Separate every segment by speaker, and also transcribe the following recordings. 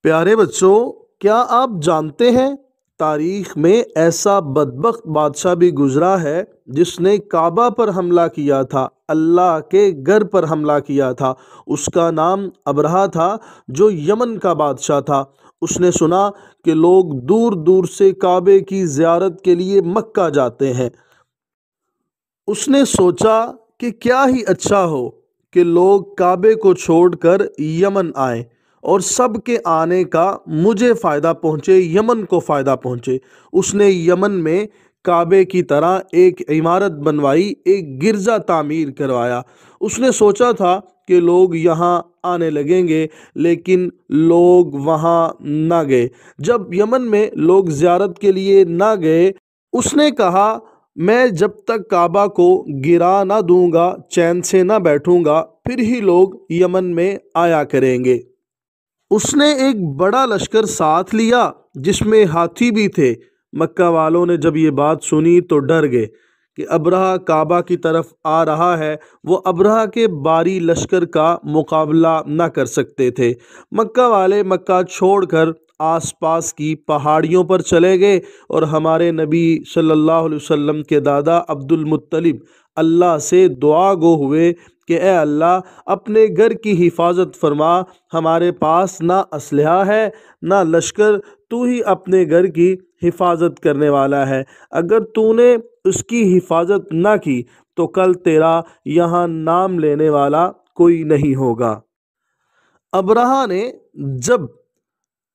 Speaker 1: پیارے بچوں، کیا آپ جانتے ہیں تاریخ میں ایسا بدبخت بادشاہ بھی گزرا ہے جس نے کعبہ پر حملہ کیا تھا، اللہ کے گھر پر حملہ کیا تھا۔ اس کا نام ابرہہ تھا، جو یمن کا بادشاہ تھا۔ اس نے سنا کہ لوگ دور دور سے کعبے کی زیارت کے لیے مکہ جاتے ہیں۔ اس نے سوچا کہ کیا ہی اچھا ہو کہ لوگ کعبے کو چھوڑ کر یمن آئیں اور سب کے آنے کا مجھے فائدہ پہنچے، یمن کو فائدہ پہنچے۔ اس نے یمن میں کعبے کی طرح ایک عمارت بنوائی، ایک گرجا تعمیر کروایا۔ اس نے سوچا تھا کہ لوگ یہاں آنے لگیں گے، لیکن لوگ وہاں نہ گئے۔ جب یمن میں لوگ زیارت کے لیے نہ گئے، اس نے کہا میں جب تک کعبہ کو گرا نہ دوں گا، چین سے نہ بیٹھوں گا، پھر ہی لوگ یمن میں آیا کریں گے۔ اس نے ایک بڑا لشکر ساتھ لیا جس میں ہاتھی بھی تھے۔ مکہ والوں نے جب یہ بات سنی تو ڈر گئے کہ ابرہہ کعبہ کی طرف آ رہا ہے۔ وہ ابرہہ کے بھاری لشکر کا مقابلہ نہ کر سکتے تھے۔ مکہ والے مکہ چھوڑ کر آس پاس کی پہاڑیوں پر چلے گئے، اور ہمارے نبی صلی اللہ علیہ وسلم کے دادا عبد المطلب اللہ سے دعا گو ہوئے کہ اے اللہ، اپنے گھر کی حفاظت فرما۔ ہمارے پاس نہ اسلحہ ہے نہ لشکر، تو ہی اپنے گھر کی حفاظت کرنے والا ہے۔ اگر تو نے اس کی حفاظت نہ کی تو کل تیرا یہاں نام لینے والا کوئی نہیں ہوگا۔ ابرہہ نے جب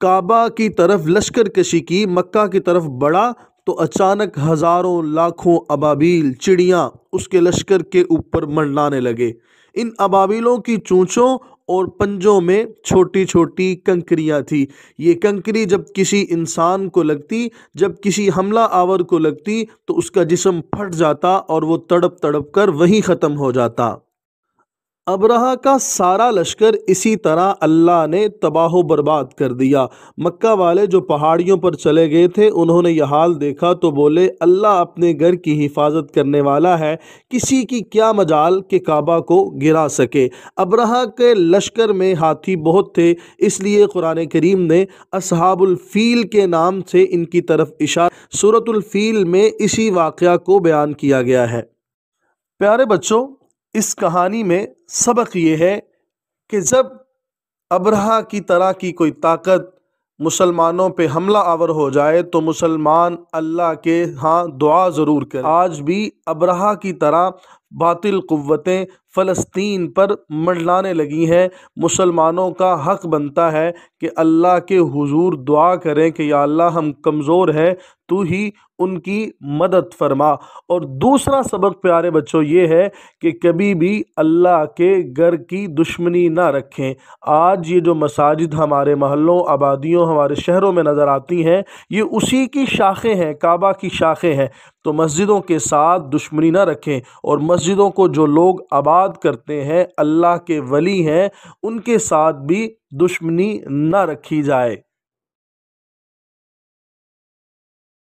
Speaker 1: کعبہ کی طرف لشکر کشی کی، مکہ کی طرف بڑھا، تو اچانک ہزاروں لاکھوں ابابیل چڑیاں اس کے لشکر کے اوپر منڈلانے لگے۔ ان ابابیلوں کی چونچوں اور پنجوں میں چھوٹی چھوٹی کنکریاں تھیں۔ یہ کنکری جب کسی انسان کو لگتی، جب کسی حملہ آور کو لگتی، تو اس کا جسم پھٹ جاتا اور وہ تڑپ تڑپ کر وہیں ختم ہو جاتا۔ ابرہہ کا سارا لشکر اسی طرح اللہ نے تباہ و برباد کر دیا۔ مکہ والے جو پہاڑیوں پر چلے گئے تھے، انہوں نے یہ حال دیکھا تو بولے اللہ اپنے گھر کی حفاظت کرنے والا ہے، کسی کی کیا مجال کہ کعبہ کو گرا سکے۔ ابرہہ کے لشکر میں ہاتھی بہت تھے، اس لیے قرآن کریم نے اصحاب الفیل کے نام سے ان کی طرف اشارہ سورۃ الفیل میں اسی واقعہ کو بیان کیا گیا ہے۔ پیارے بچوں، اس کہانی میں سبق یہ ہے کہ جب ابرہہ کی طرح کی کوئی طاقت مسلمانوں پہ حملہ آور ہو جائے تو مسلمان اللہ کے ہاں دعا ضرور کریں۔ آج بھی ابرہہ کی طرح باطل قوتیں فلسطین پر منڈلانے لگی ہیں۔ مسلمانوں کا حق بنتا ہے کہ اللہ کے حضور دعا کریں کہ یا اللہ ہم کمزور ہیں، تو ہی ان کی مدد فرما۔ اور دوسرا سبق پیارے بچوں یہ ہے کہ کبھی بھی اللہ کے گھر کی دشمنی نہ رکھیں۔ آج یہ جو مساجد ہمارے محلوں، آبادیوں، ہمارے شہروں میں نظر آتی ہیں، یہ اسی کی شاخیں ہیں، کعبہ کی شاخیں ہیں۔ تو مسجدوں کے ساتھ دشمنی نہ رکھیں، اور مسجدوں کو جو لوگ آباد کرتے ہیں، اللہ کے ولی ہیں، ان کے ساتھ بھی دشمنی نہ رکھی جائے۔